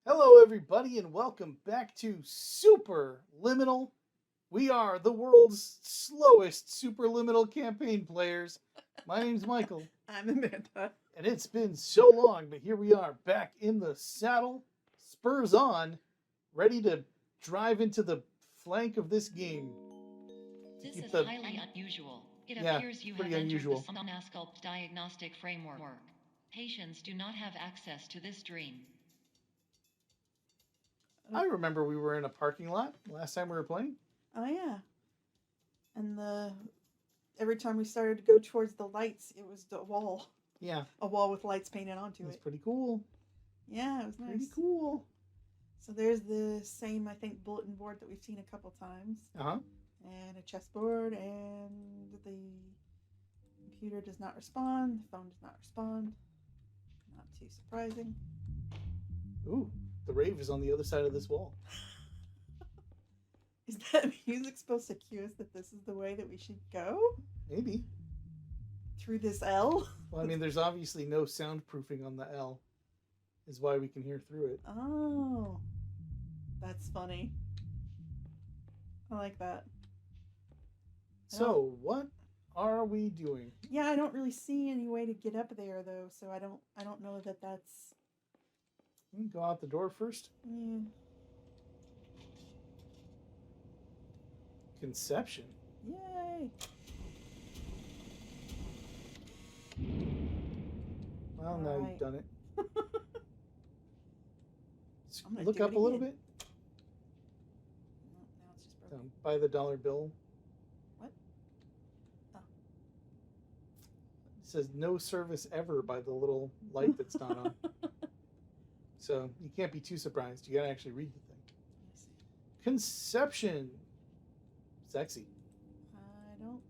Hello, everybody, and welcome back to Superliminal. We are the world's slowest Superliminal campaign players. My name's Michael, I'm Amanda. and it's been so long, but here we are back in the saddle, spurs on, ready to drive into the flank of this game. This is highly unusual. It appears you have pretty entered unusual. the Sonasculpt diagnostic framework. Patients do not have access to this dream. I remember we were in a parking lot last time we were playing. Oh yeah. And every time we started to go towards the lights, it was the wall. Yeah, A wall with lights painted onto it's it. pretty cool. Yeah, it was nice. Pretty cool. So there's the same, I think, bulletin board that we've seen a couple times. Uh-huh. And a chessboard, and the computer does not respond, the phone does not respond. Not too surprising. Ooh, the rave is on the other side of this wall. Is that music supposed to cue us that this is the way that we should go? Maybe. Through this L? Well, I mean, there's obviously no soundproofing on the L, is why we can hear through it. Oh, that's funny. I like that. So, what are we doing? Yeah, I don't really see any way to get up there though, so I don't know that that's. We can go out the door first. Yeah. Conception. Yay! Well, now you've done it. I'm gonna Look do up it a little again. bit. No, now it's just broken. By the dollar bill. What? Oh. It says no service ever by the little light that's not on. So you can't be too surprised. You gotta actually read the thing. Conception. Sexy. I don't.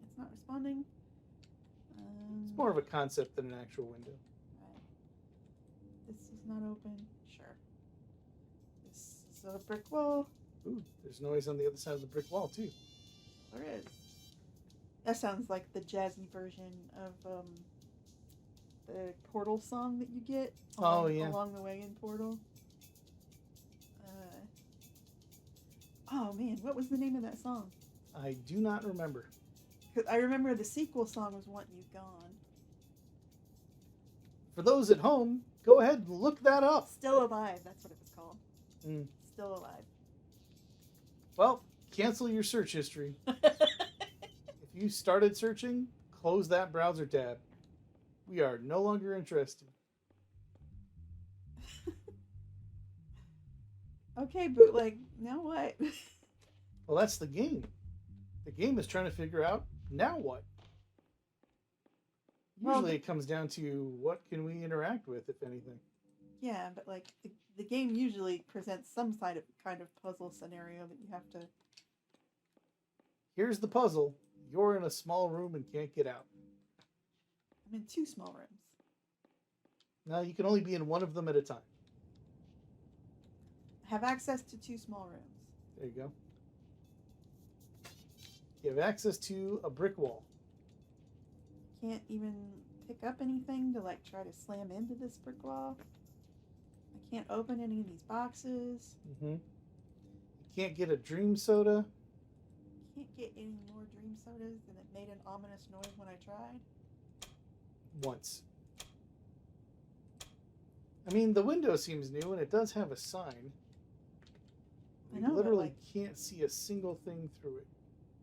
It's not responding. It's more of a concept than an actual window. Right. This is not open. Sure. This is a brick wall. Ooh, there's noise on the other side of the brick wall too. There is. That sounds like the jazzy version of the Portal song that you get along the way in Portal. Oh man, what was the name of that song? I do not remember. 'Cause I remember the sequel song was Want You Gone. For those at home, go ahead and look that up. Still Alive, that's what it was called. Mm. Still Alive. Well, cancel your search history. If you started searching, close that browser tab. We are no longer interested. Okay, but like, now what? Well, that's the game. The game is trying to figure out, now what? Usually it comes down to what can we interact with, if anything. Yeah, but like the game usually presents some kind of puzzle scenario that you have to. Here's the puzzle. You're in a small room and can't get out. I'm in 2 small rooms. Now you can only be in one of them at a time. Have access to 2 small rooms. There you go. You have access to a brick wall. Can't even pick up anything to like try to slam into this brick wall. I can't open any of these boxes. Mm-hmm. You can't get a dream soda. Can't get any more dream sodas, and it made an ominous noise when I tried. Once. I mean, the window seems new, and it does have a sign. I You know, literally can't see a single thing through it.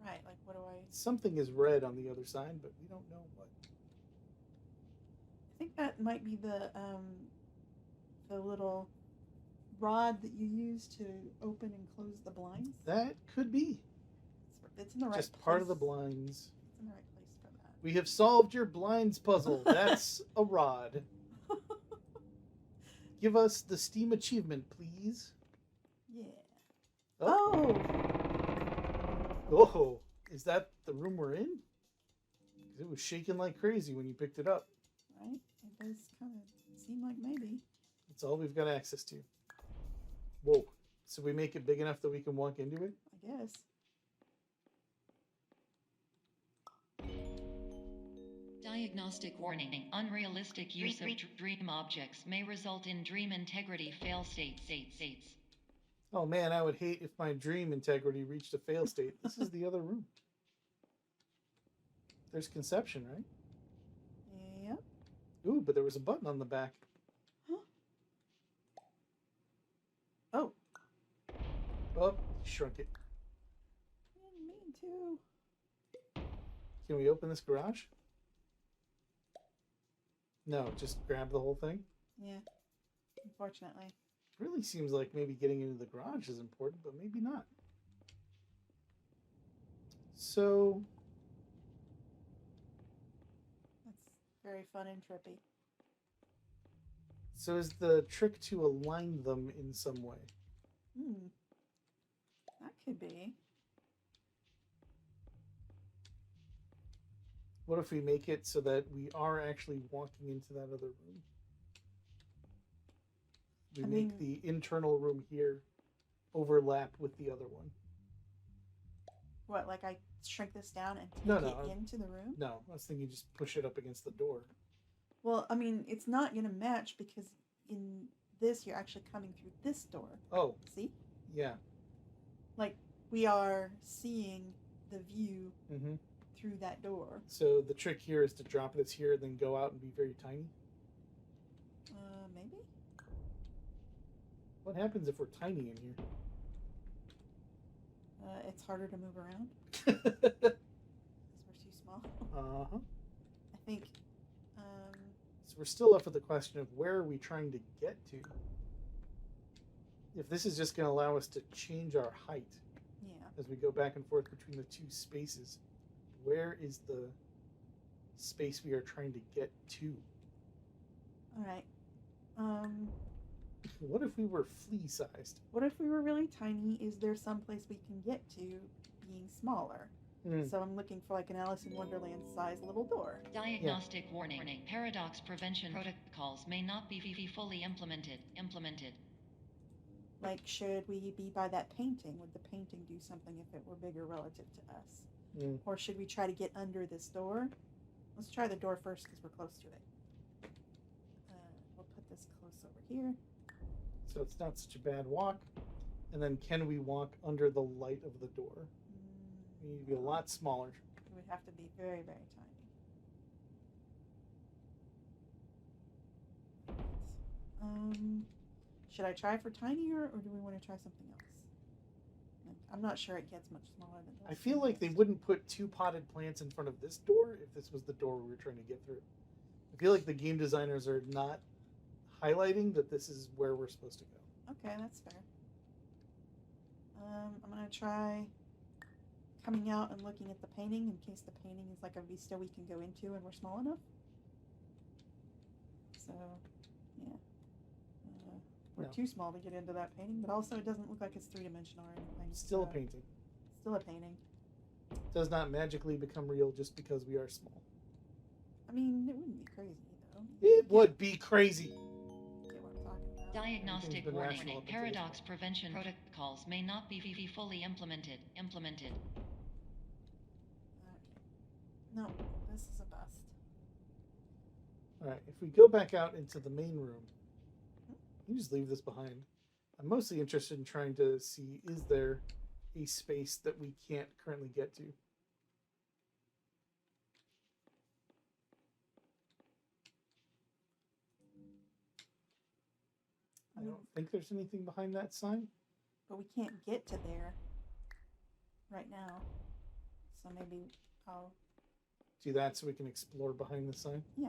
Right, like what do I... Something is red on the other side, but we don't know what. I think that might be the little rod that you use to open and close the blinds. That could be. It's in the right Just place. part of the blinds. It's in the right place for that. We have solved your blinds puzzle. That's a rod. Give us the Steam achievement, please. Yeah. Oh. Oh! Oh, is that the room we're in? Because it was shaking like crazy when you picked it up. Right? It does kind of seem like maybe. That's all we've got access to. Whoa. So we make it big enough that we can walk into it? I guess. Diagnostic warning. Unrealistic use of dream objects may result in dream integrity fail states. Oh man, I would hate if my dream integrity reached a fail state. This is the other room. There's conception, right? Yep. Ooh, but there was a button on the back. Huh? Oh. Oh, shrunk it. I didn't mean to. Can we open this garage? No, just grab the whole thing. Yeah. Unfortunately. Really seems like maybe getting into the garage is important, but maybe not. So That's very fun and trippy. So is the trick to align them in some way? That could be. What if we make it so that we are actually walking into that other room? We make the internal room here overlap with the other one. What, like I shrink this down and take No, it into the room? No, I was thinking just push it up against the door. Well, I mean, it's not going to match because in this, you're actually coming through this door. Oh. See? Yeah. Like, we are seeing the view Mm-hmm. through that door. So the trick here is to drop this here, then go out and be very tiny? Maybe? What happens if we're tiny in here? It's harder to move around because we're too small. Uh-huh. I think, So we're still left with the question of where are we trying to get to? If this is just going to allow us to change our height as we go back and forth between the two spaces, where is the space we are trying to get to? All right. What if we were flea-sized? What if we were really tiny? Is there some place we can get to being smaller? So I'm looking for like an Alice in Wonderland size little door. Diagnostic warning. Paradox prevention protocols may not be fully implemented. Like, should we be by that painting? Would the painting do something if it were bigger relative to us? Or should we try to get under this door? Let's try the door first because we're close to it. We'll put this close over here. So it's not such a bad walk. And then can we walk under the light of the door? We need to be a lot smaller. It would have to be very, very tiny. Should I try for tinier, or do we want to try something else? I'm not sure it gets much smaller than this. I feel like they wouldn't put 2 potted plants in front of this door if this was the door we were trying to get through. I feel like the game designers are not highlighting that this is where we're supposed to go. Okay, that's fair. I'm going to try coming out and looking at the painting in case the painting is like a vista we can go into and we're small enough. So, yeah. We're too small to get into that painting, but also it doesn't look like it's 3-dimensional or anything. Still a painting. Still a painting. Does not magically become real just because we are small. I mean, it wouldn't be crazy, though. It would be crazy. Get what I'm talking about. Diagnostic warning. Paradox prevention protocols may not be fully implemented. Okay. No, this is a bust. Alright, if we go back out into the main room, you just leave this behind. I'm mostly interested in trying to see, is there a space that we can't currently get to? I don't think there's anything behind that sign. But we can't get to there right now. So maybe I'll do that so we can explore behind the sign? Yeah.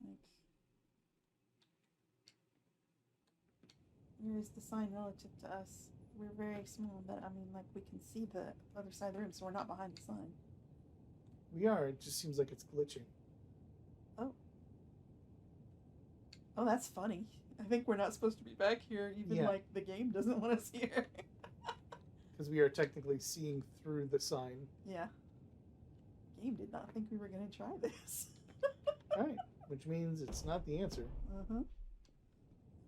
Like, where is the sign relative to us? We're very small, but I mean, like, we can see the other side of the room, so we're not behind the sign. We are. It just seems like it's glitching. Oh. Oh, that's funny. I think we're not supposed to be back here, even like the game doesn't want us here. Because we are technically seeing through the sign. Yeah. Game did not think we were going to try this. Right. Which means it's not the answer. Uh-huh.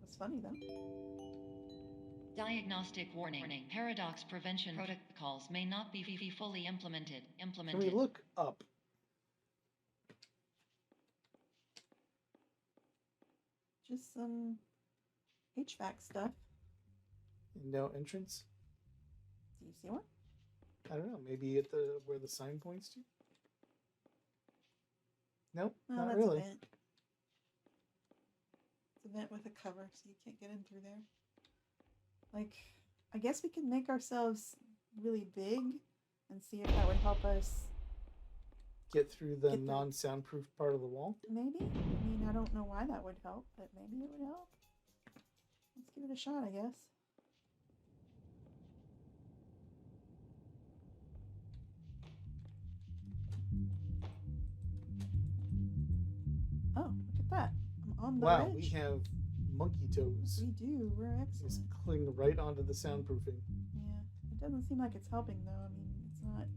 That's funny, though. Diagnostic warning. Paradox prevention protocols may not be fully implemented. Can we look up? Just some HVAC stuff. No entrance? Do you see one? I don't know. Maybe at the where the sign points to? Nope, No, not that's really. a vent. It's a vent with a cover, so you can't get in through there. Like, I guess we could make ourselves really big and see if that would help us. Get through the Get the- non-soundproof part of the wall? Maybe? I mean, I don't know why that would help, but maybe it would help. Let's give it a shot, I guess. Oh, look at that. I'm on the Wow, ledge. we have monkey toes. We do. We're Just excellent. cling right onto the soundproofing. Yeah. It doesn't seem like it's helping, though. I mean, it's not.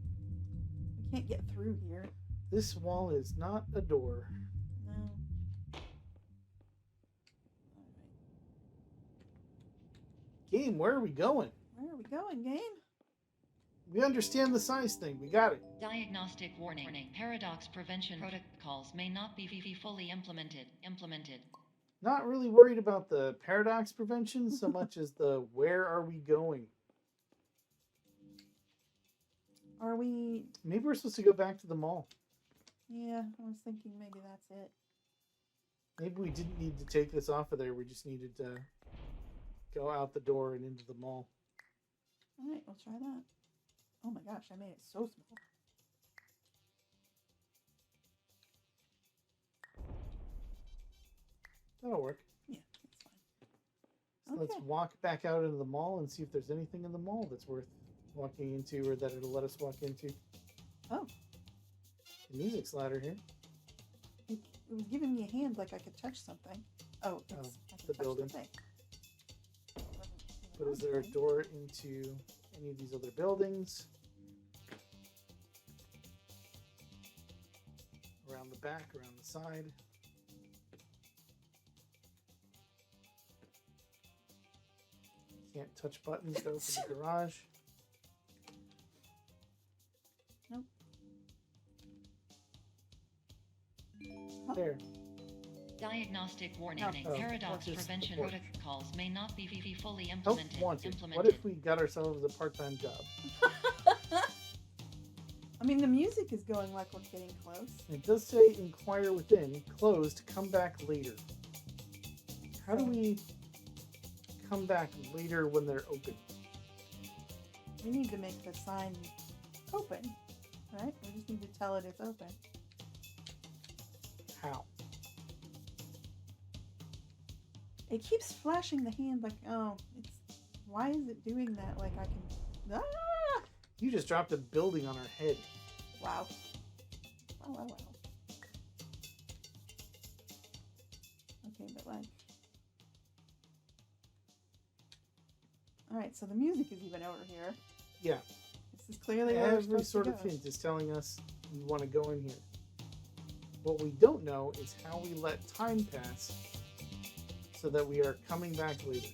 We can't get through here. This wall is not a door. No. Alright. Game, where are we going? Where are we going, game? We understand the size thing. We got it. Diagnostic warning. Paradox prevention protocols may not be fully implemented. Not really worried about the paradox prevention so much as the where are we going. Are we. Maybe we're supposed to go back to the mall. Yeah, I was thinking maybe that's it. Maybe we didn't need to take this off of there. We just needed to go out the door and into the mall. Alright, we'll try that. Oh my gosh, I made it so small. That'll work. Yeah, that's fine. So let's Okay. walk back out into the mall and see if there's anything in the mall that's worth walking into or that it'll let us walk into. Oh, The music's louder here. it was giving me a hand like I could touch something. Oh, it's I can the touch building. thing. But is there a door into any of these other buildings? Around the back, around the side. Can't touch buttons to open the garage. Nope. There. Diagnostic warning. Oh. Paradox What is prevention support? protocols may not be fully Help implemented. wanted. What if we got ourselves a part-time job? I mean, the music is going like we're getting close. It does say inquire within, closed, come back later. How do we come back later when they're open? We need to make the sign open, right? We just need to tell it it's open. How? It keeps flashing the hand like, oh, it's. Why is it doing that? Like I can. Ah! You just dropped a building on our head. Wow. Wow. Okay, but like. Alright, so the music is even over here. Yeah. This is clearly where we're Every supposed sort to of go. hint is telling us we want to go in here. What we don't know is how we let time pass so that we are coming back later.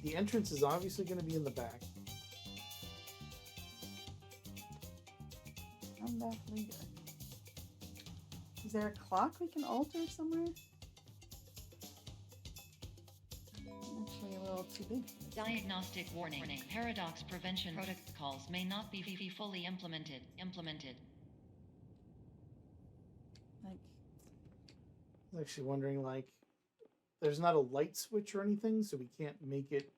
The entrance is obviously going to be in the back. Come back later. Is there a clock we can alter somewhere? I'm actually a little too big for this. Diagnostic warning. Paradox prevention protocols may not be fully implemented. Like, I was actually wondering, like, there's not a light switch or anything, so we can't make it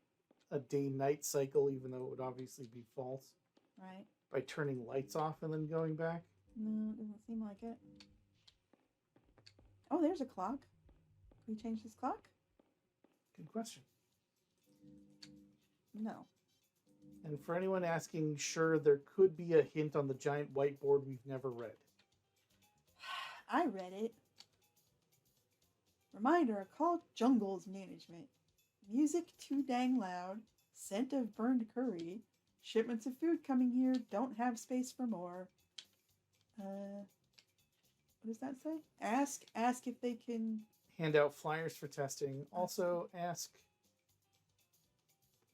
a day-night cycle, even though it would obviously be false, right? by turning lights off and then going back. No, it doesn't seem like it. Oh, there's a clock. Can we change this clock? Good question. No. And for anyone asking, sure, there could be a hint on the giant whiteboard we've never read. I read it. Reminder, call Jungles Management. Music too dang loud. Scent of burned curry. Shipments of food coming here. Don't have space for more. What does that say? Ask if they can. Hand out flyers for testing. Also, ask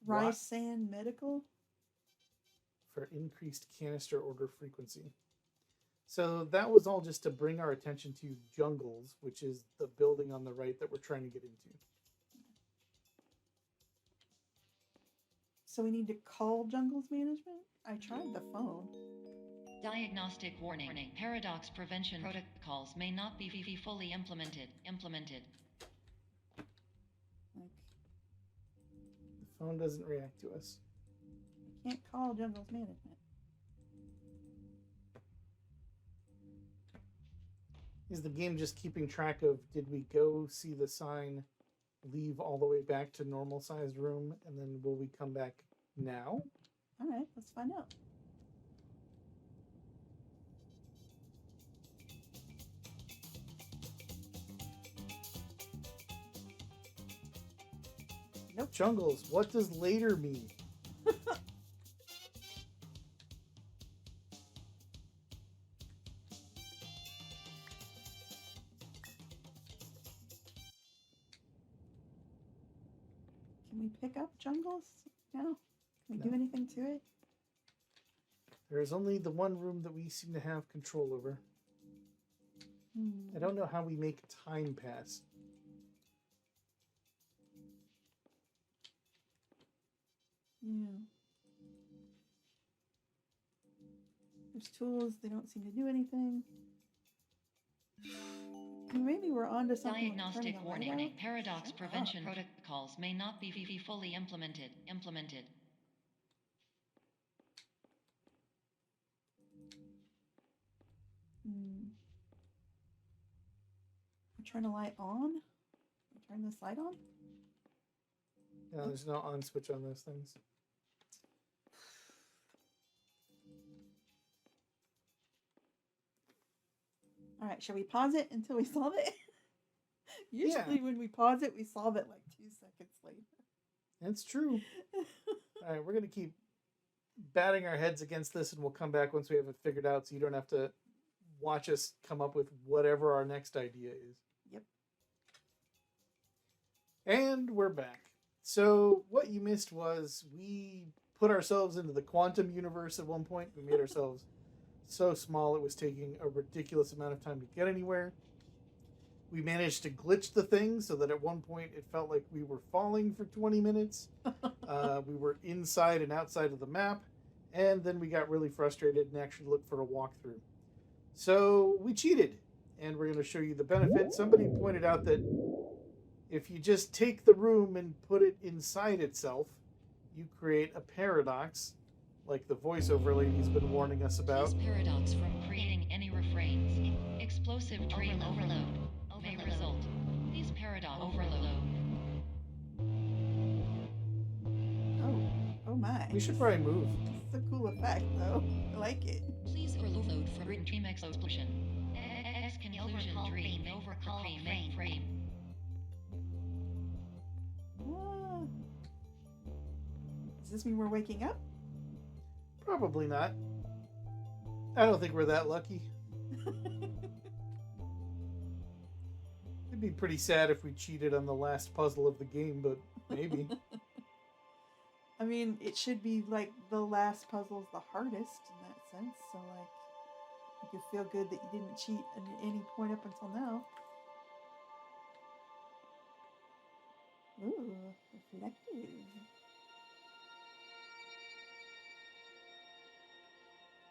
Rice Sand Medical. For increased canister order frequency. So that was all just to bring our attention to Jungles, which is the building on the right that we're trying to get into. So we need to call Jungles Management? I tried the phone. Diagnostic warning. Paradox prevention protocols may not be fully implemented. Like, The phone doesn't react to us. I can't call Jungles Management. Is the game just keeping track of, did we go see the sign, leave all the way back to normal sized room, and then will we come back now? All right, let's find out. Nope. Jungles, what does later mean? Can we pick up Jungles now? Can we do No. anything to it? There is only the one room that we seem to have control over. I don't know how we make time pass. Yeah. There's tools, they don't seem to do anything. Maybe we're onto something. Like Diagnostic turning a light warning. out. Paradox Shut prevention up. protocols may not be fully implemented. We're trying to light on. Turn this light on. No, there's no on switch on those things. All right, shall we pause it until we solve it? Usually when we pause it, we solve it like 2 seconds later. That's true. All right, we're going to keep batting our heads against this, and we'll come back once we have it figured out, so you don't have to watch us come up with whatever our next idea is. Yep. And we're back. So what you missed was we put ourselves into the quantum universe at one point. We made ourselves so small it was taking a ridiculous amount of time to get anywhere. We managed to glitch the thing so that at one point it felt like we were falling for 20 minutes. We were inside and outside of the map, and then we got really frustrated and actually looked for a walkthrough. So we cheated, and we're going to show you the benefit. Somebody pointed out that if you just take the room and put it inside itself, you create a paradox, like the voiceover lady's been warning us about. Please paradox from creating any refrains. Explosive dream overload may result. Please paradox overload. Oh my. We should probably move. It's a cool effect though. I like it. Please overload for dream explosion. Conclusion dream overcall frame. Ah. Does this mean we're waking up? Probably not. I don't think we're that lucky. It'd be pretty sad if we cheated on the last puzzle of the game, but maybe. I mean, it should be like the last puzzle's the hardest in that sense, so like you could feel good that you didn't cheat at any point up until now. Ooh, reflective.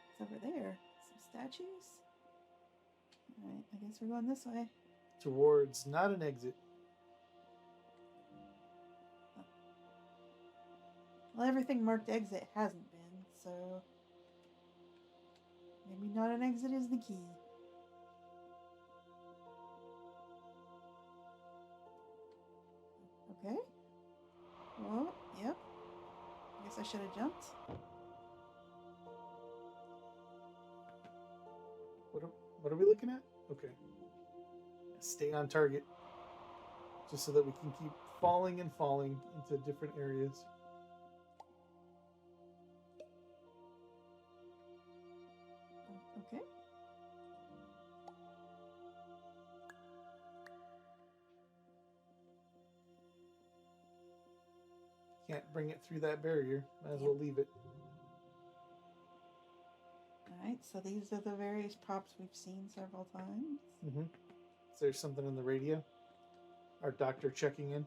It's over there. Some statues. Alright, I guess we're going this way. Towards not an exit. Well, everything marked exit hasn't been, so maybe not an exit is the key. Okay. Well, yep. I guess I should have jumped. What are we looking at? Okay. Stay on target. Just so that we can keep falling and falling into different areas. Okay. Can't bring it through that barrier. Might as well leave it. Alright, so these are the various props we've seen several times. Mm-hmm. Is there something in the radio? Our doctor checking in?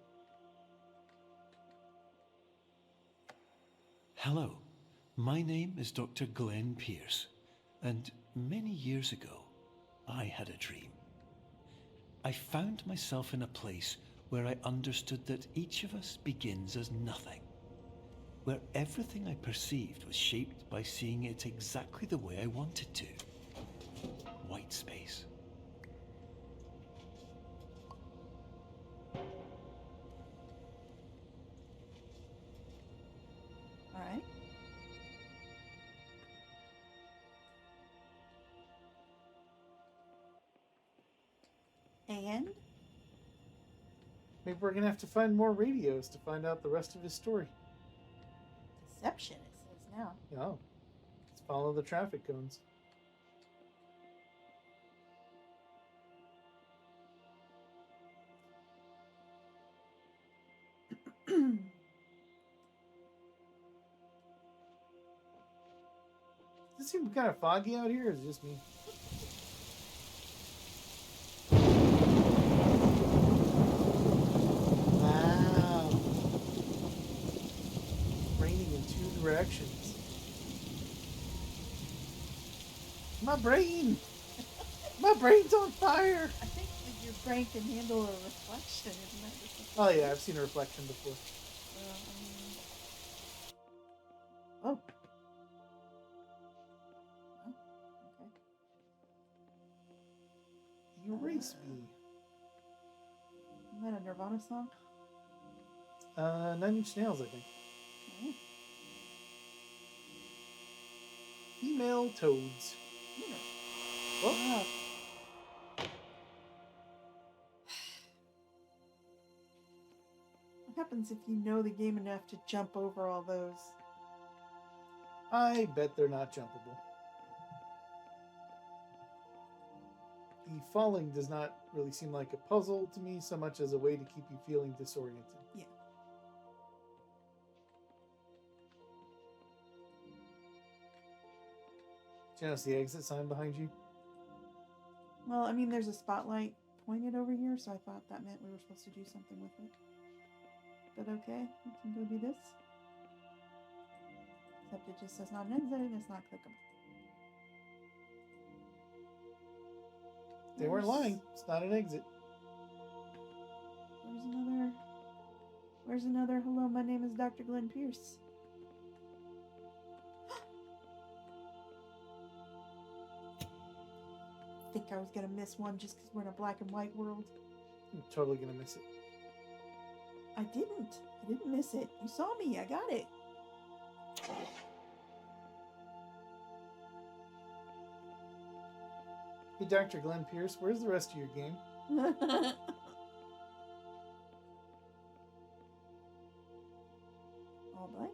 Hello, my name is Dr. Glenn Pierce, and many years ago, I had a dream. I found myself in a place where I understood that each of us begins as nothing, where everything I perceived was shaped by seeing it exactly the way I wanted to. White space. Alright. And? Maybe we're going to have to find more radios to find out the rest of his story. Deception, it says now. Oh. Let's follow the traffic cones. Does it seem kind of foggy out here, or is it just me? Wow. Raining in 2 directions. My brain! My brain's on fire! I think that your brain can handle a reflection, isn't that just Oh yeah, I've seen a reflection before. Oh. Oh, okay. Erase me. Isn't that a Nirvana song? 9 Inch Nails, I think. Oh. Female toads. What? Ah. What happens if you know the game enough to jump over all those? I bet they're not jumpable. The falling does not really seem like a puzzle to me so much as a way to keep you feeling disoriented. Yeah. Do you notice the exit sign behind you? Well, I mean, there's a spotlight pointed over here, so I thought that meant we were supposed to do something with it. But okay, we can go do this. Except it just says not an exit and it's not clickable. They weren't lying. It's not an exit. Where's another hello, my name is Dr. Glenn Pierce. I think I was gonna miss one just because we're in a black and white world. I'm totally gonna miss it. I didn't miss it. You saw me, I got it. Hey, Dr. Glenn Pierce, where's the rest of your game? All blank.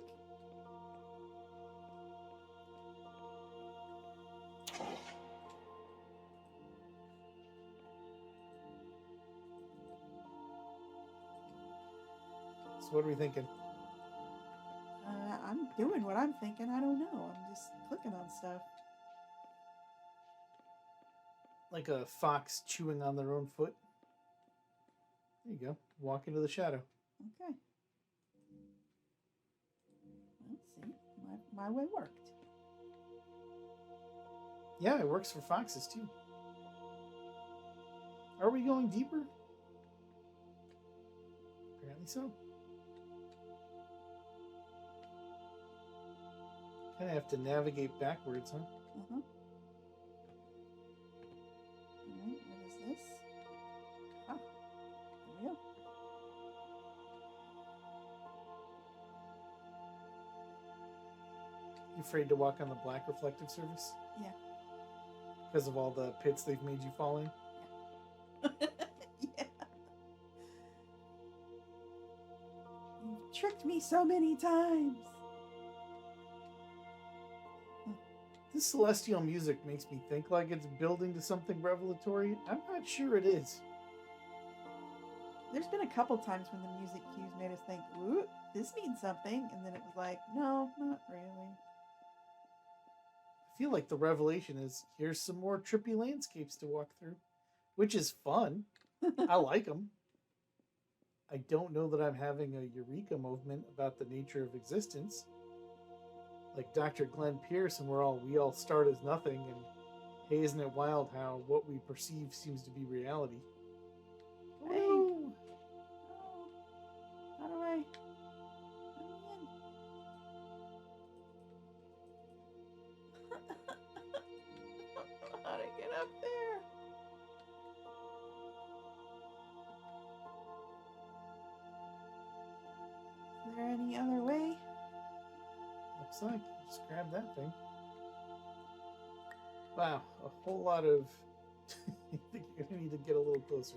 So what are we thinking? I'm doing what I'm thinking. I don't know. I'm just clicking on stuff. Like a fox chewing on their own foot? There you go. Walk into the shadow. Okay. Let's see. My way worked. Yeah, it works for foxes too. Are we going deeper? Apparently so. Kind of have to navigate backwards, huh? Uh-huh. Alright, what is this? Ah, there we go. You afraid to walk on the black reflective surface? Yeah. Because of all the pits they've made you fall in? Yeah. You've tricked me so many times. This celestial music makes me think like it's building to something revelatory. I'm not sure it is. There's been a couple times when the music cues made us think, ooh, this means something. And then it was like, no, not really. I feel like the revelation is here's some more trippy landscapes to walk through, which is fun. I like them. I don't know that I'm having a eureka movement about the nature of existence. Like Dr. Glenn Pierce, and we all start as nothing, and hey, isn't it wild how what we perceive seems to be reality? Hey. Oh, How do I? How to get up there? Is there any other way? looks like just grab that thing. Wow, a whole lot of. I think you're gonna need to get a little closer.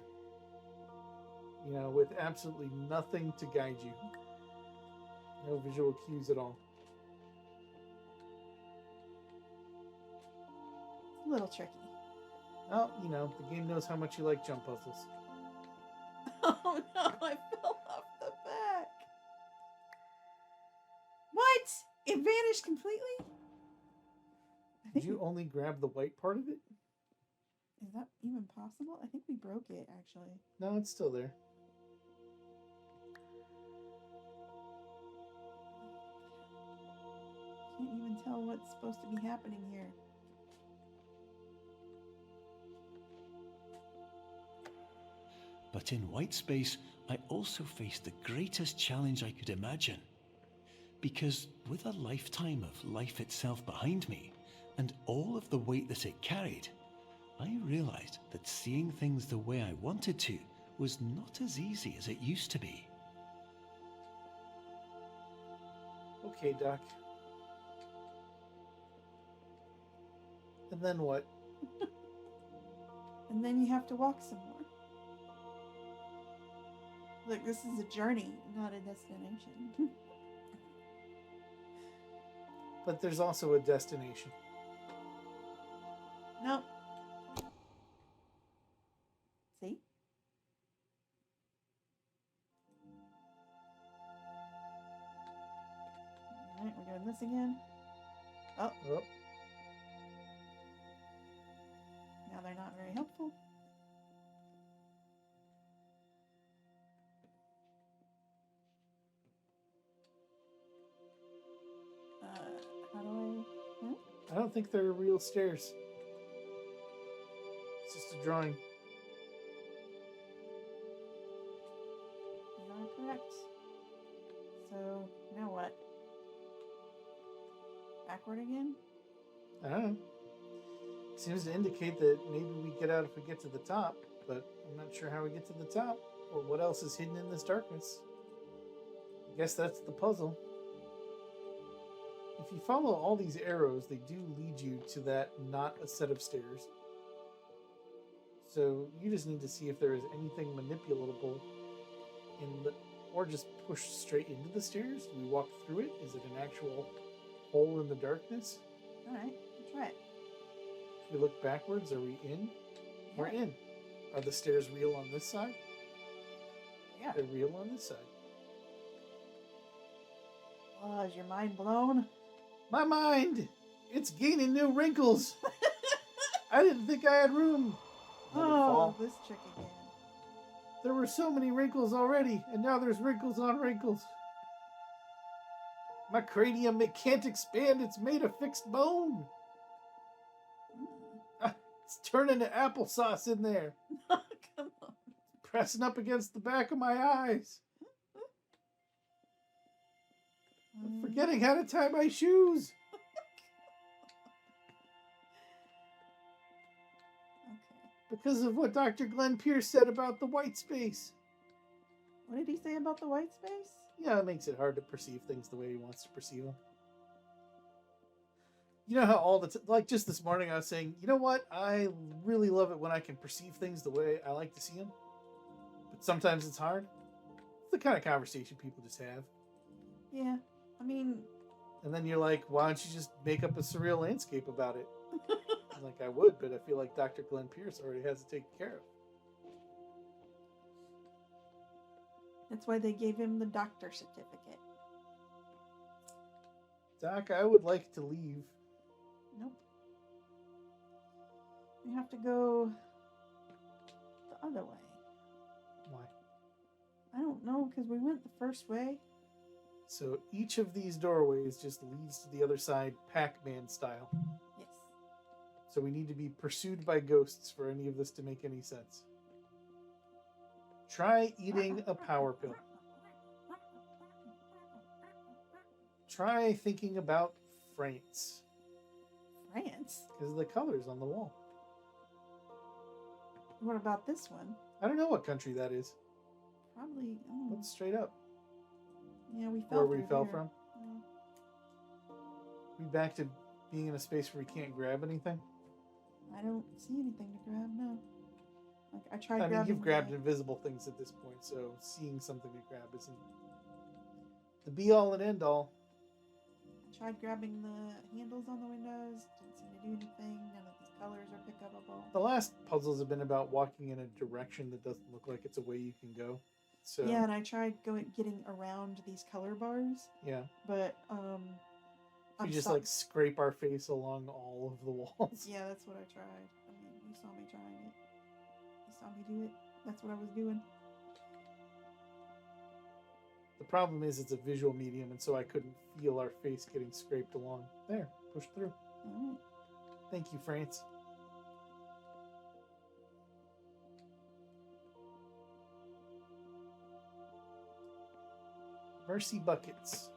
You know, with absolutely nothing to guide you. No visual cues at all. It's a little tricky. Well, you know, the game knows how much you like jump puzzles. Oh no, I fell off the back. What? It vanished completely? I Did think you only grab the white part of it? Is that even possible? I think we broke it, actually. No, it's still there. Can't even tell what's supposed to be happening here. But in white space, I also faced the greatest challenge I could imagine. Because with a lifetime of life itself behind me, and all of the weight that it carried, I realized that seeing things the way I wanted to was not as easy as it used to be. Okay, Doc. And then what? And then you have to walk some more. Look, this is a journey, not a destination. But there's also a destination. Nope. See? Alright, we're doing this again. Oh, Oh, now they're not very helpful. How do I... I don't think they're real stairs. It's just a drawing. You are correct. So, now what? Backward again? I don't know. Seems to indicate that maybe we get out if we get to the top, but I'm not sure how we get to the top or what else is hidden in this darkness. I guess that's the puzzle. If you follow all these arrows, they do lead you to that not a set of stairs. So you just need to see if there is anything manipulable in the, or just push straight into the stairs. Do we walk through it? Is it an actual hole in the darkness? Alright, let's try it. If we look backwards, are we in? We're in. Are the stairs real on this side? Yeah. They're real on this side. Oh, is your mind blown? My mind! It's gaining new wrinkles! I didn't think I had room. Let it Oh, fall. this trick again. There were so many wrinkles already, and now there's wrinkles on wrinkles. My cranium, it can't expand. It's made of fixed bone. It's turning to applesauce in there. Come on. Pressing up against the back of my eyes. I'm forgetting how to tie my shoes. Okay. Because of what Dr. Glenn Pierce said about the white space. What did he say about the white space? Yeah, it makes it hard to perceive things the way he wants to perceive them. You know how all the like just this morning I was saying, you know what? I really love it when I can perceive things the way I like to see them. But sometimes it's hard. It's the kind of conversation people just have. Yeah. I mean... And then you're like, why don't you just make up a surreal landscape about it? I'm like, I would, but I feel like Dr. Glenn Pierce already has it taken care of. That's why they gave him the doctor certificate. Doc, I would like to leave. Nope. We have to go the other way. Why? I don't know, because we went the first way. So each of these doorways just leads to the other side, Pac-Man style. Yes. So we need to be pursued by ghosts for any of this to make any sense. Try eating a power pill. Try thinking about France. France? Because of the colors on the wall. What about this one? I don't know what country that is. Probably. Oh. Let's straight up. Yeah, we fell. Where we through fell here. from. Yeah. We back to being in a space where we can't grab anything. I don't see anything to grab. No. Like I tried. I mean, grabbing you've grabbed the- invisible things at this point, so seeing something to grab isn't the be all and end all. I tried grabbing the handles on the windows. Didn't seem to do anything. None of these colors are pickupable. The last puzzles have been about walking in a direction that doesn't look like it's a way you can go. So Yeah, and I tried getting around these color bars, yeah. but We just like scrape our face along all of the walls. Yeah, that's what I tried. I mean, you saw me trying it. You saw me do it. That's what I was doing. The problem is it's a visual medium, and so I couldn't feel our face getting scraped along. There, push through. All right. Thank you, France. Mercy buckets.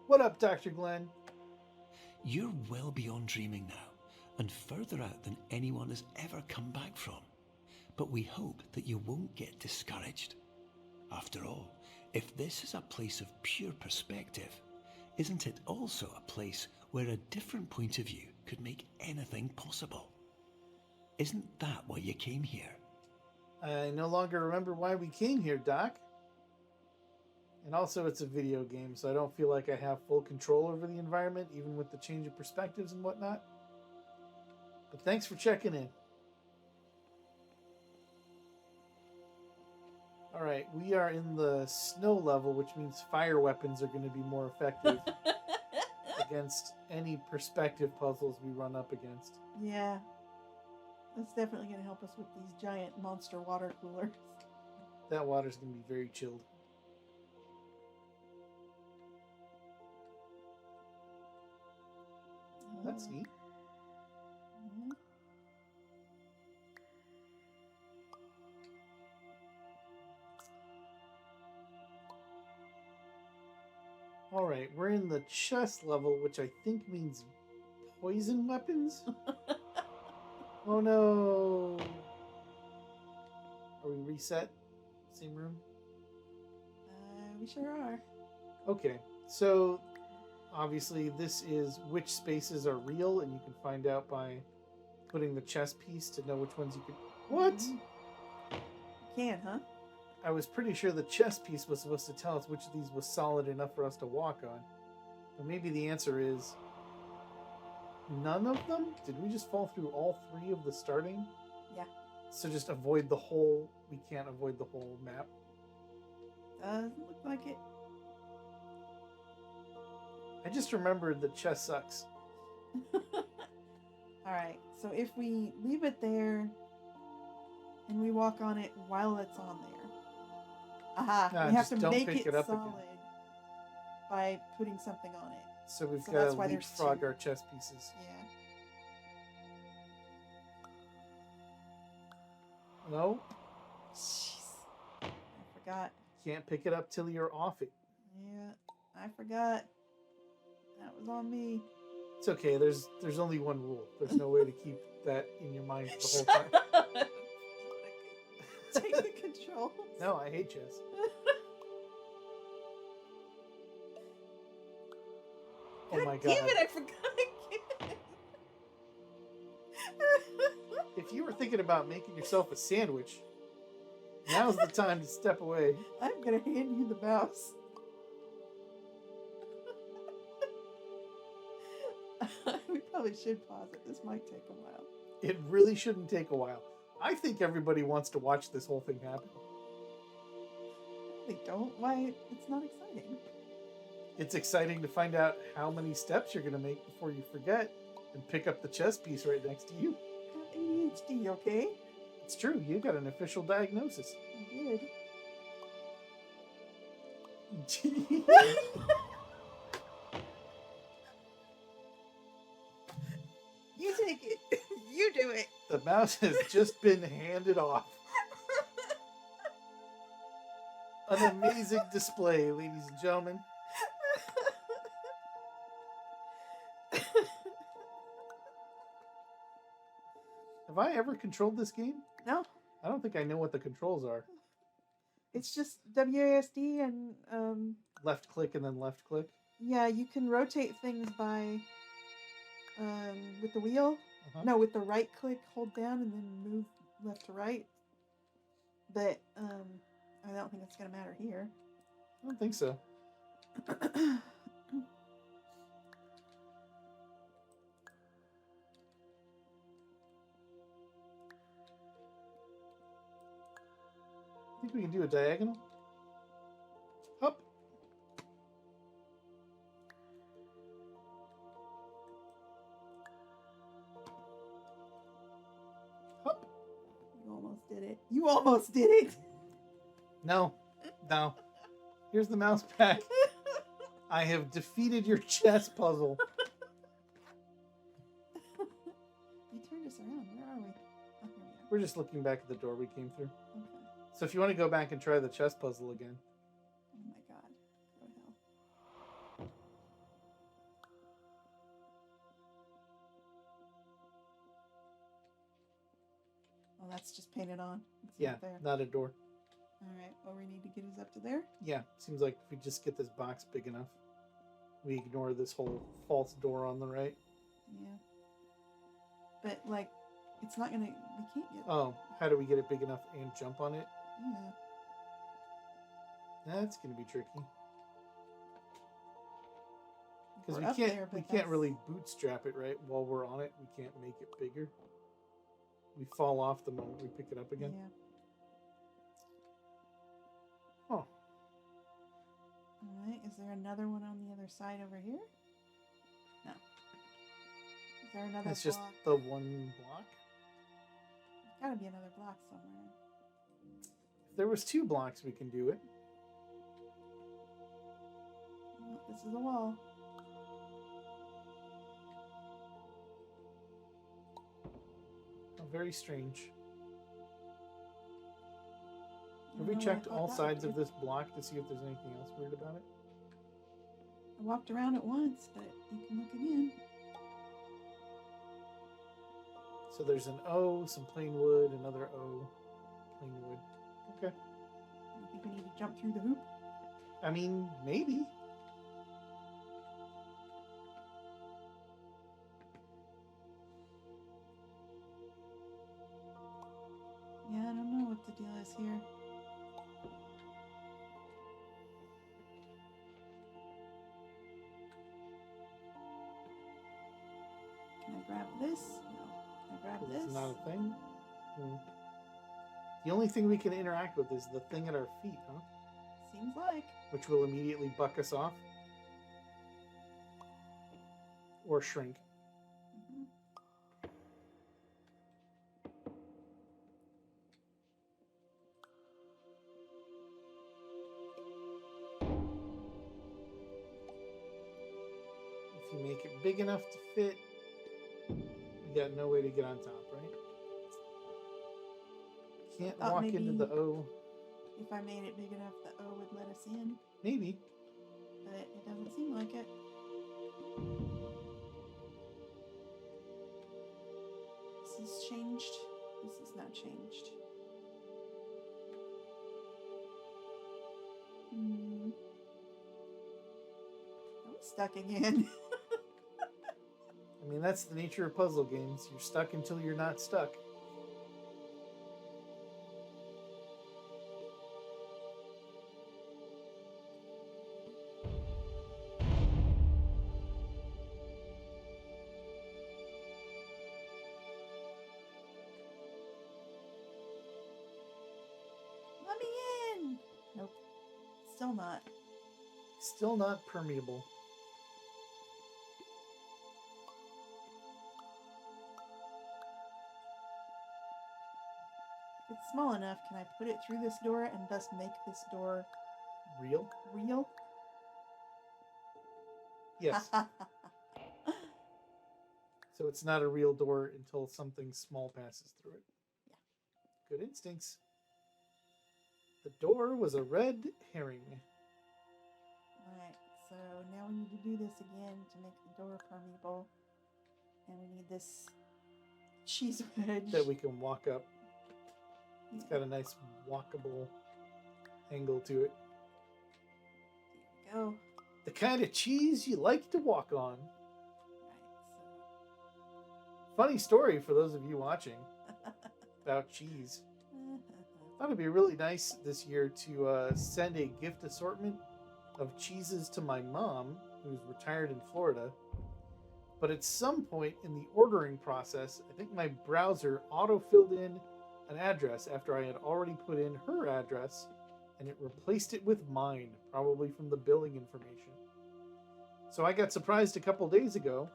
What up, Dr. Glenn? You're well beyond dreaming now, and further out than anyone has ever come back from. But we hope that you won't get discouraged. After all, if this is a place of pure perspective, isn't it also a place where a different point of view could make anything possible? Isn't that why you came here? I no longer remember why we came here, Doc. And also, it's a video game, so I don't feel like I have full control over the environment, even with the change of perspectives and whatnot. But thanks for checking in. Alright, we are in the snow level, which means fire weapons are going to be more effective against any perspective puzzles we run up against. Yeah. That's definitely going to help us with these giant monster water coolers. That water's going to be very chilled. That's neat. Yeah. Alright, we're in the chest level, which I think means poison weapons? Oh no! Are we reset? Same room? We sure are. Okay, so obviously this is which spaces are real, and you can find out by putting the chess piece to know which ones you can... What? You can, huh? I was pretty sure the chess piece was supposed to tell us which of these was solid enough for us to walk on. But maybe the answer is none of them? Did we just fall through all three of the starting? Yeah. So just avoid the whole... We can't avoid the whole map. Doesn't look like it. I just remembered that chess sucks. Alright, so if we leave it there and we walk on it while it's on there. Aha, Nah, we have just to don't make pick it it up solid again. by putting something on it. So we've So got that's to why there's leapfrog two. our chess pieces. Yeah. No, Jeez. I forgot. can't pick it up till you're off it. Yeah, I forgot. That was on me. It's okay. There's only one rule. There's no way to keep that in your mind the whole time. Take the controls. No, I hate chess. Oh my god. Damn it, I forgot again. If you were thinking about making yourself a sandwich, now's the time to step away. I'm gonna hand you the mouse. We probably should pause it. This might take a while. It really shouldn't take a while. I think everybody wants to watch this whole thing happen. They don't. Why? It's not exciting. It's exciting to find out how many steps you're going to make before you forget and pick up the chess piece right next to you. I have ADHD, okay? It's true. You got an official diagnosis. I did. You take it. You do it. The mouse has just been handed off. An amazing display, ladies and gentlemen. Have I ever controlled this game? No, I don't think I know what the controls are. it's just WASD and Left click and then left click. yeah, you can rotate things by with the wheel. Uh-huh. No, with the right click, hold down and then move left to right. But I don't think it's gonna matter here. I don't think so. I think we can do a diagonal. Up. Up. You almost did it. You almost did it. No. No. Here's the mouse pad. I have defeated your chess puzzle. You turned us around. Where are we? Oh, here we are. We're just looking back at the door we came through. Okay. So if you want to go back and try the chess puzzle again. Oh my god. Go to hell. Oh, that's just painted on. It's Yeah, not there. not a door. Alright, well, we need to get us up to there. Yeah, seems like if we just get this box big enough, we ignore this whole false door on the right. Yeah. But, like, it's not gonna. We can't get. Oh, how do we get it big enough and jump on it? Yeah. That's gonna be tricky. Because We're up we can't there, but we can't that's- really bootstrap it right while we're on it. We can't make it bigger. We fall off the moment we pick it up again. Yeah. Oh, Alright, is there another one on the other side over here? No. Is there another it's just block? the one block. There's gotta be another block somewhere. If there was 2 blocks, we can do it. Oh, this is a wall. Oh, very strange. I Have we don't know checked what I all thought that would sides of do. this block to see if there's anything else weird about it? I walked around it once, but you can look again. So there's an O, some plain wood, another O, plain wood. Okay. You think we need to jump through the hoop? I mean, maybe. Yeah, I don't know what the deal is here. Can I grab this? No. Can I grab This this? is not a thing. Hmm. The only thing we can interact with is the thing at our feet, huh? Seems like. Which will immediately buck us off. Or shrink. Mhm. If you make it big enough to fit, you got no way to get on top, right? Can't thought walk into the maybe- O. If I made it big enough, the O would let us in, Maybe. but it doesn't seem like it. This is changed. This is not changed. Hmm. I'm stuck again. I mean, that's the nature of puzzle games. You're stuck until you're not stuck. Let me in! Nope. Still not. Still not permeable. If it's small enough, can I put it through this door and thus make this door Real? real? Yes. So it's not a real door until something small passes through it. Yeah. Good instincts. The door was a red herring. Alright, so now we need to do this again to make the door permeable. And we need this cheese wedge. That we can walk up. It's Yeah. got a nice walkable angle to it. There we go. The kind of cheese you like to walk on. Funny story for those of you watching about cheese. I thought it'd be really nice this year to send a gift assortment of cheeses to my mom, who's retired in Florida. But at some point in the ordering process, I think my browser auto-filled in an address after I had already put in her address, and it replaced it with mine, probably from the billing information. So I got surprised a couple days ago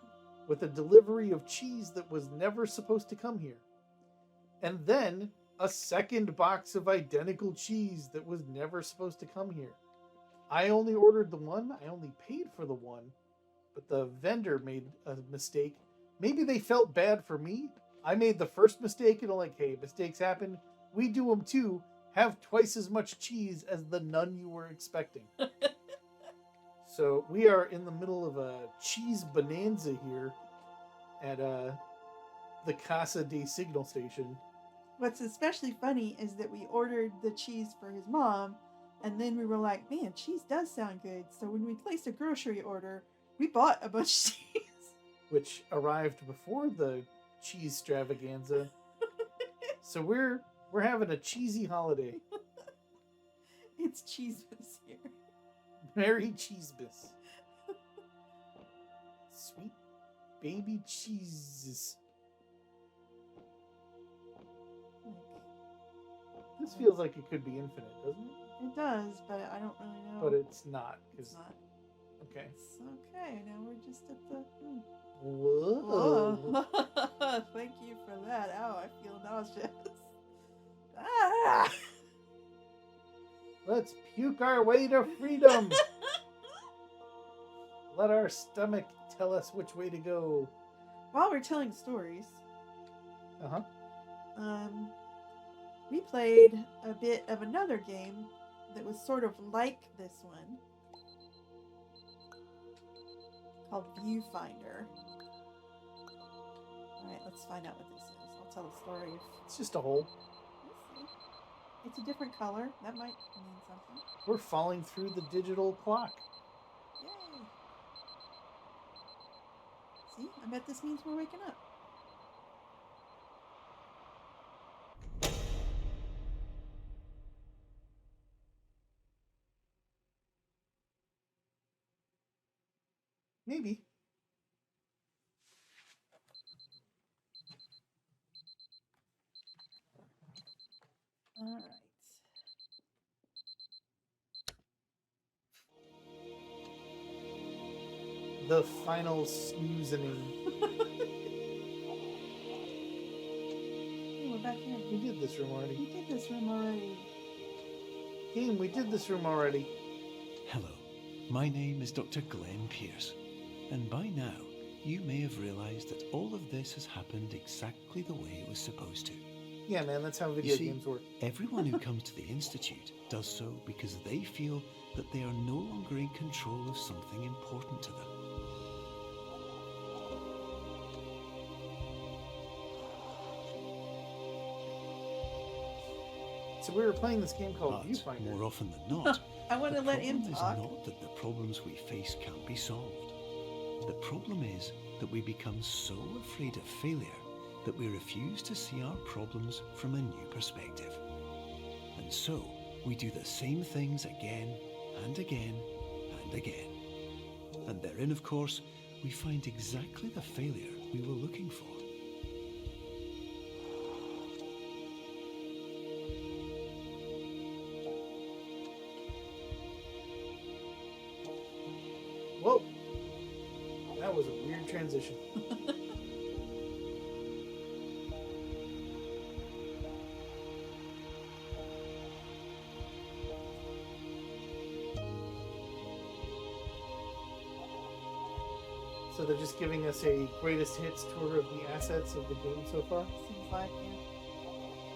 with a delivery of cheese that was never supposed to come here. And then a second box of identical cheese that was never supposed to come here. I only ordered the one, I only paid for the one, but the vendor made a mistake. Maybe they felt bad for me. I made the first mistake and I'm like, hey, mistakes happen. We do them too. Have twice as much cheese as the none you were expecting. So we are in the middle of a cheese bonanza here at the Casa de Signal Station. What's especially funny is that we ordered the cheese for his mom, and then we were like, man, cheese does sound good. So when we placed a grocery order, we bought a bunch of cheese. Which arrived before the cheese extravaganza. So we're having a cheesy holiday. It's Cheesemas here. Merry Cheesebus. Sweet baby cheeses. This feels like it could be infinite, doesn't it? It does, but I don't really know. But it's not. It's not. Okay. It's okay. Now we're just at the. Whoa. Whoa. Thank you for that. Ow, I feel nauseous. Ah! Let's puke our way to freedom. Let our stomach tell us which way to go. While we're telling stories, Uh-huh. we played a bit of another game that was sort of like this one, called Viewfinder. Alright, let's find out what this is. I'll tell the story. It's just a hole. Let's see. It's a different color. That might mean something. We're falling through the digital clock. Yay! See? I bet this means we're waking up. Maybe. Alright. The final snoozing. Hey, we're back here. We did this room We already. did this room already. Game, we did this room already. Hello, my name is Dr. Glenn Pierce, and by now you may have realized that all of this has happened exactly the way it was supposed to. Yeah, man, that's how video You see, games work. Everyone who comes to the Institute does so because they feel that they are no longer in control of something important to them. So we were playing this game called But Viewfinder. more often than not, I want to the let him problem is talk. not that the problems we face can't be solved. The problem is that we become so afraid of failure that we refuse to see our problems from a new perspective. And so we do the same things again and again and again. And therein, of course, we find exactly the failure we were looking for. was a weird transition. So they're just giving us a greatest hits tour of the assets of the game so far. Seems like, yeah.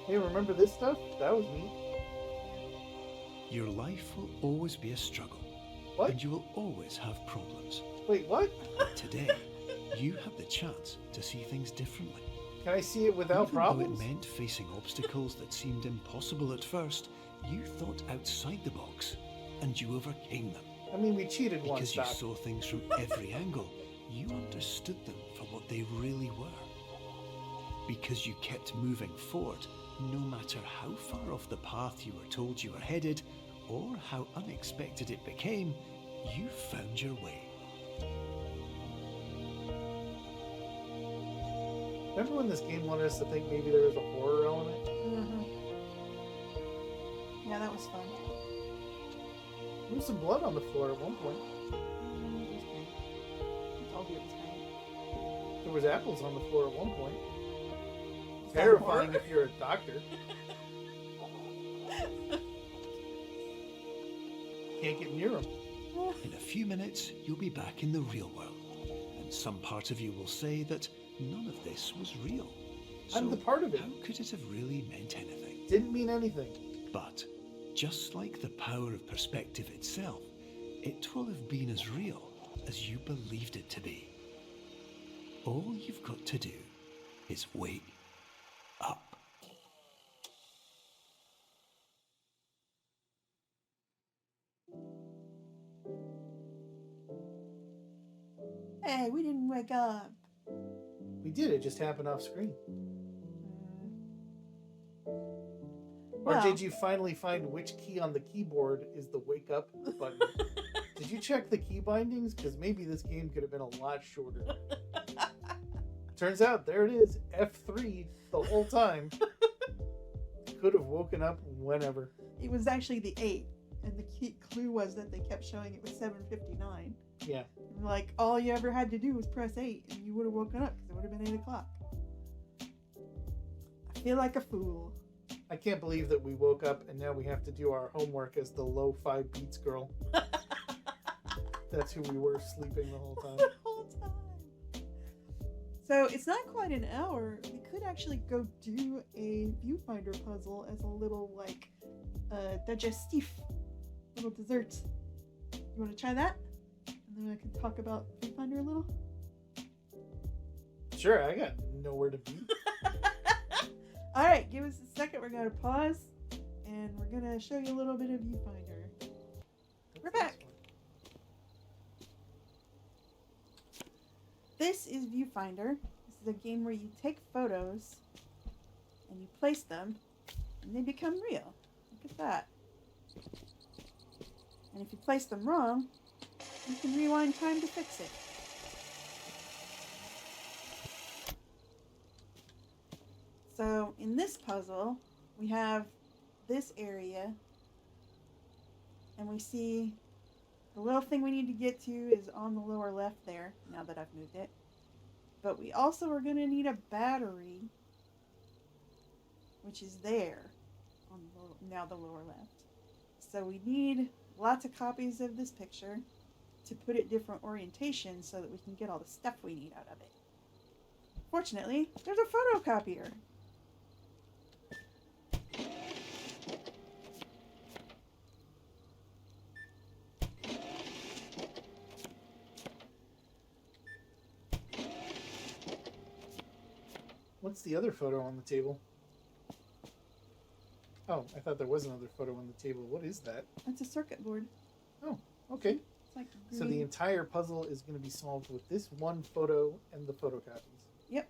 Hey, remember this stuff? That was neat. Your life will always be a struggle. What? And you will always have problems. Wait, what? But today, you have the chance to see things differently. Can I see it without Even problems? though it meant facing obstacles that seemed impossible at first, you thought outside the box, and you overcame them. I mean, we cheated once, Because you Doc. saw things from every angle, you understood them for what they really were. Because you kept moving forward, no matter how far off the path you were told you were headed, or how unexpected it became, you found your way. Remember when this game wanted us to think maybe there was a horror element? Mm-hmm. Yeah, that was fun. There was some blood on the floor at one point. It was pain. I told you it was pain. There was apples on the floor at one point. Is that Terrifying horror? if you're a doctor. Can't get near them. In a few minutes, you'll be back in the real world. And some part of you will say that none of this was real. I'm the part of it. How could it have really meant anything? Didn't mean anything. But, just like the power of perspective itself, it will have been as real as you believed it to be. All you've got to do is wake up. Hey, we didn't wake up. We did. It just happened off screen. Or Well. did you finally find which key on the keyboard is the wake up button? Did you check the key bindings? Because maybe this game could have been a lot shorter. Turns out there it is, F3 the whole time. Could have woken up whenever. It was actually the 8, and the key clue was that they kept showing it was 7:59. Yeah. Like, all you ever had to do was press 8, and you would have woken up, because it would have been 8 o'clock. I feel like a fool. I can't believe that we woke up and now we have to do our homework as the low 5 beats girl. That's who we were, sleeping the whole time. The whole time. So it's not quite an hour. We could actually go do a viewfinder puzzle as a little, like, digestif, little dessert. You want to try that? And then I can talk about viewfinder a little. Sure, I got nowhere to be. All right, give us a second. We're going to pause, and we're going to show you a little bit of viewfinder. We're back. This is Viewfinder. This is a game where you take photos and you place them and they become real. Look at that. And if you place them wrong, you can rewind time to fix it. So in this puzzle, we have this area and we see the little thing we need to get to is on the lower left there, now that I've moved it. But we also are going to need a battery, which is there, on now the lower left. So we need lots of copies of this picture to put it different orientations so that we can get all the stuff we need out of it. Fortunately, there's a photocopier. What's the other photo on the table? Oh, I thought there was another photo on the table. What is that? That's a circuit board. Oh, okay. It's like So the green. entire puzzle is going to be solved with this one photo and the photocopies. Yep.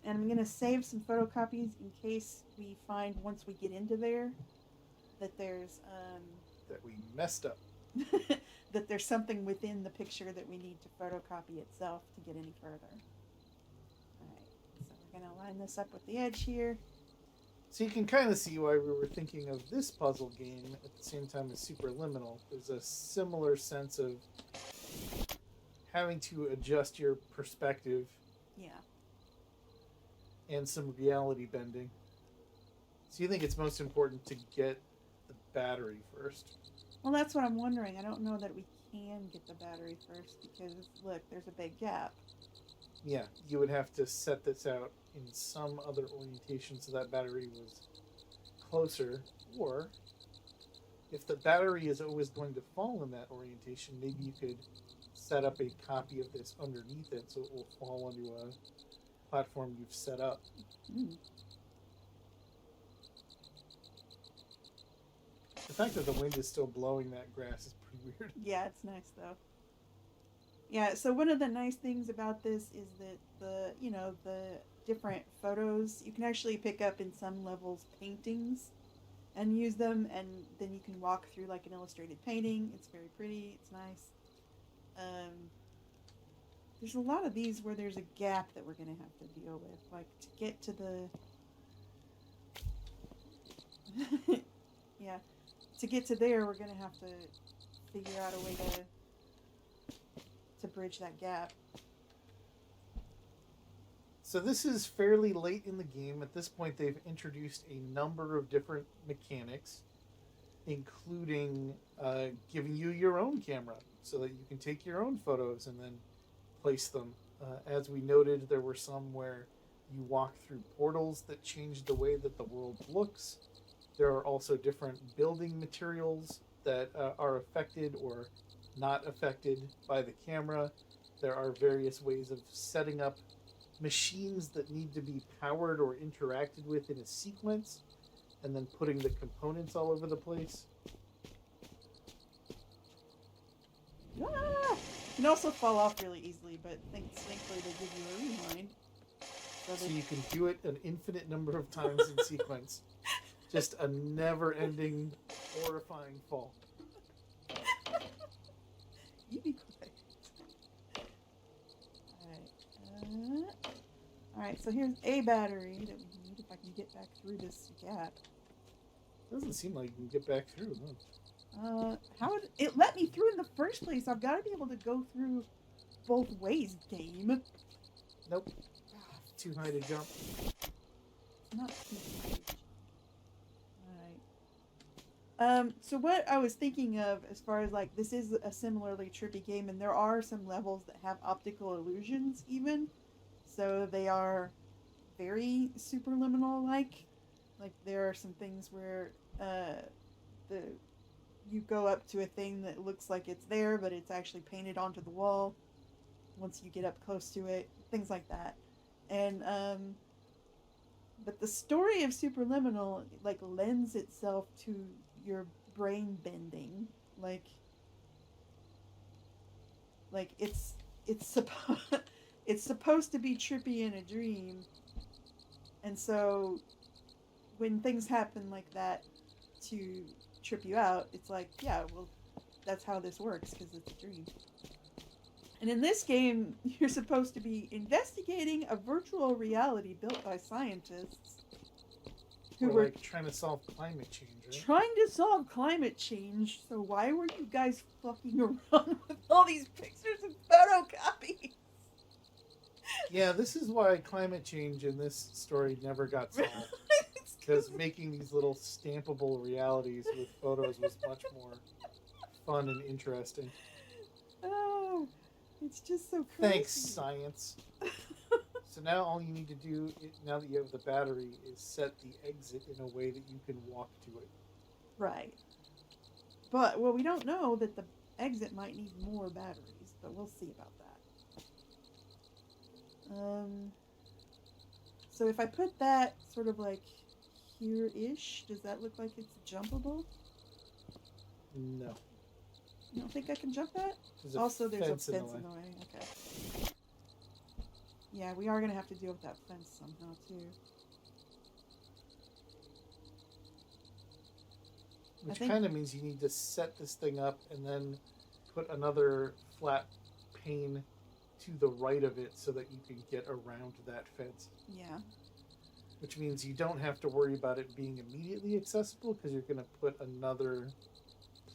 And I'm going to save some photocopies in case we find, once we get into there, that there's That we messed up. that there's something within the picture that we need to photocopy itself to get any further. Alright, so we're going to line this up with the edge here. So you can kind of see why we were thinking of this puzzle game at the same time as Superliminal. There's a similar sense of having to adjust your perspective Yeah. and some reality bending. So you think it's most important to get the battery first? Well, that's what I'm wondering. I don't know that we can get the battery first because, look, there's a big gap. Yeah, you would have to set this out in some other orientation so that battery was closer. Or, if the battery is always going to fall in that orientation, maybe you could set up a copy of this underneath it so it will fall onto a platform you've set up. Mm. The fact that the wind is still blowing that grass is pretty weird. Yeah, it's nice though. Yeah, so one of the nice things about this is that the different photos, you can actually pick up in some levels paintings and use them, and then you can walk through like an illustrated painting. It's very pretty, it's nice. There's a lot of these where there's a gap that we're going to have to deal with, like to get to the yeah, to get to there we're going to have to figure out a way to bridge that gap. So this is fairly late in the game. At this point, they've introduced a number of different mechanics, including giving you your own camera so that you can take your own photos and then place them. As we noted, there were some where you walk through portals that change the way that the world looks. There are also different building materials that are affected or not affected by the camera. There are various ways of setting up machines that need to be powered or interacted with in a sequence, and then putting the components all over the place. Ah! You can also fall off really easily, but thankfully they give you a rewind. So you can do it an infinite number of times in sequence. Just a never-ending, horrifying fall. You be quiet. Alright, so here's a battery that we need if I can get back through this gap. Doesn't seem like you can get back through, huh? How would it let me through in the first place? I've got to be able to go through both ways, game. Nope. Too high to jump. Not too much. Alright. So what I was thinking of as far as like this is a similarly trippy game, and there are some levels that have optical illusions even. So they are very superliminal like. Like there are some things where you go up to a thing that looks like it's there, but it's actually painted onto the wall once you get up close to it. Things like that. And but the story of Superliminal like lends itself to your brain bending, like it's supposed to be trippy in a dream, and so when things happen like that to trip you out, it's like, yeah, well, that's how this works because it's a dream. And in this game, you're supposed to be investigating a virtual reality built by scientists who were like trying to solve climate change, right? trying to solve climate change. So why were you guys fucking around with all these pictures and photocopies? Yeah, this is why climate change in this story never got solved. Because making these little stampable realities with photos was much more fun and interesting. Oh, it's just so crazy. Thanks, science. So now all you need to do, now that you have the battery, is set the exit in a way that you can walk to it. Right. But, well, we don't know that the exit might need more batteries, but we'll see about that. So if I put that sort of like here-ish, does that look like it's jumpable? No. You don't think I can jump that? There's Also, there's a fence in in the way. Okay. Yeah, we are going to have to deal with that fence somehow, too. Which kind of means you need to set this thing up and then put another flat pane to the right of it so that you can get around that fence. Yeah. Which means you don't have to worry about it being immediately accessible because you're going to put another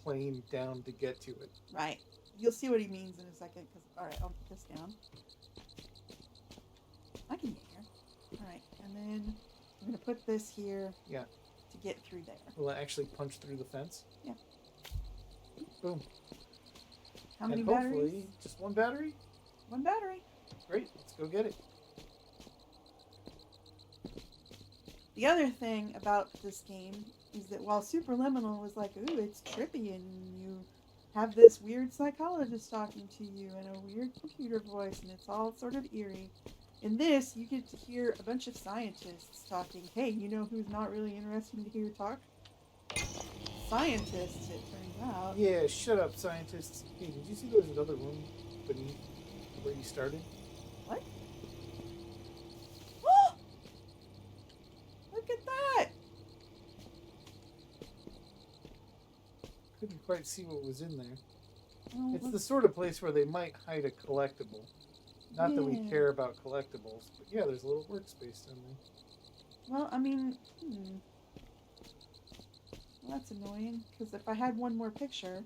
plane down to get to it. Right. you'll see what he means in a second. All right, I'll put this down. I can get here. All right, and then I'm gonna put this here. Yeah. To get through there. Will it actually punch through the fence? Yeah. Boom. How many and hopefully, batteries? just one battery? One battery. Great, let's go get it. The other thing about this game is that while Superliminal was like, ooh, it's trippy and you have this weird psychologist talking to you in a weird computer voice and it's all sort of eerie. In this, you get to hear a bunch of scientists talking. Hey, you know who's not really interesting to hear talk? Scientists, it turns out. Yeah, shut up, scientists. Hey, did you see there was another room beneath where you started? What? Look at that! Couldn't quite see what was in there. Oh, It's the sort of place where they might hide a collectible. Not that we Yeah. care about collectibles, but yeah, there's a little workspace down there. well, I mean, Well, that's annoying, because if I had one more picture,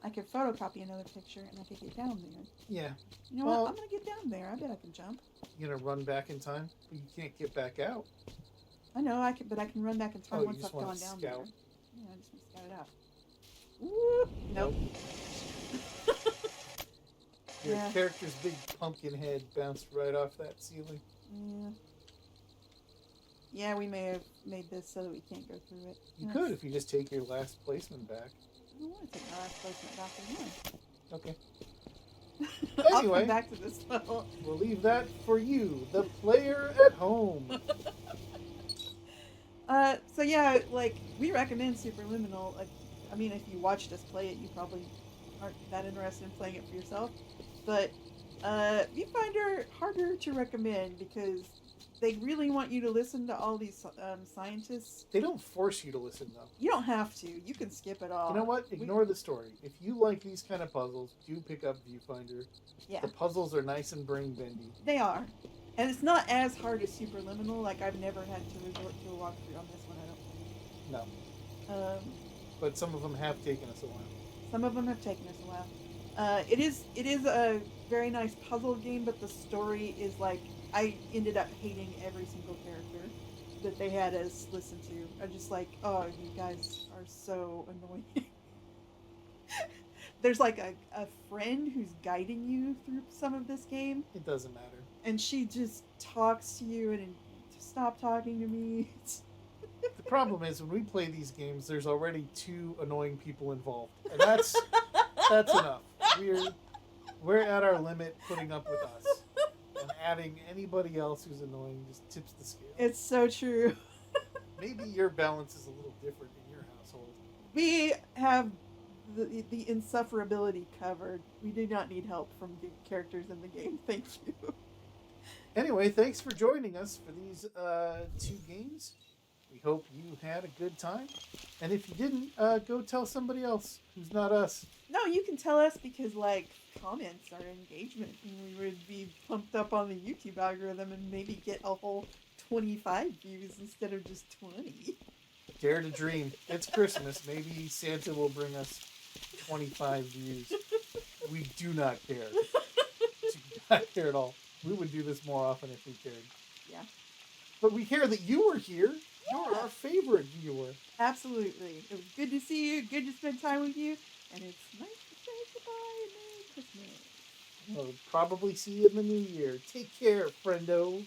I could photocopy another picture and I could get down there. Yeah. You know Well- what? I'm going to get down there. I bet I can jump. You gonna run back in time? But you can't get back out. I know, but I can run back in time Oh, you once just I've wanna gone down there. scout? Yeah, I just want to scout it out. Whoop. Nope. Your Yeah. character's big pumpkin head bounced right off that ceiling. Yeah. Yeah, we may have made this so that we can't go through it. You Yes. could if you just take your last placement back. I don't want to take my last placement back again. Okay. I'll Anyway. come back to this level. We'll leave that for you, the player at home. So yeah, like, we recommend Superliminal. Like, I mean, if you watched us play it, you probably aren't that interested in playing it for yourself. But Viewfinder, harder to recommend because they really want you to listen to all these scientists. They don't force you to listen, though. You don't have to. You can skip it all. You know what? Ignore the story. If you like these kind of puzzles, do pick up Viewfinder. Yeah, The puzzles are nice and brain bendy. they are. And it's not as hard as Superliminal. Like, I've never had to resort to a walkthrough on this one, I don't think. No. But some of them have taken us a while. Some of them have taken us a while. It is a very nice puzzle game, but the story is like, I ended up hating every single character that they had us listen to. I'm just like, oh, you guys are so annoying. There's like a friend who's guiding you through some of this game, It doesn't matter. and she just talks to you and stop talking to me. The problem is when we play these games, there's already 2 annoying people involved, and that's enough. We're at our limit putting up with us, and adding anybody else who's annoying just tips the scale. It's so true. Maybe your balance is a little different in your household. We have the insufferability covered. We do not need help from the characters in the game. Thank you. Anyway, thanks for joining us for these 2 games. We hope you had a good time. And if you didn't, go tell somebody else who's not us. No, you can tell us because, like, comments are engagement, and we would be pumped up on the YouTube algorithm and maybe get a whole 25 views instead of just 20. Dare to dream. It's Christmas. Maybe Santa will bring us 25 views. We do not care. Do not care at all. We would do this more often if we cared. Yeah. But we care that you were here. You're our favorite viewer. Absolutely. It was good to see you, good to spend time with you, and it's nice to say goodbye and Merry Christmas. We'll probably see you in the new year. Take care, friendo.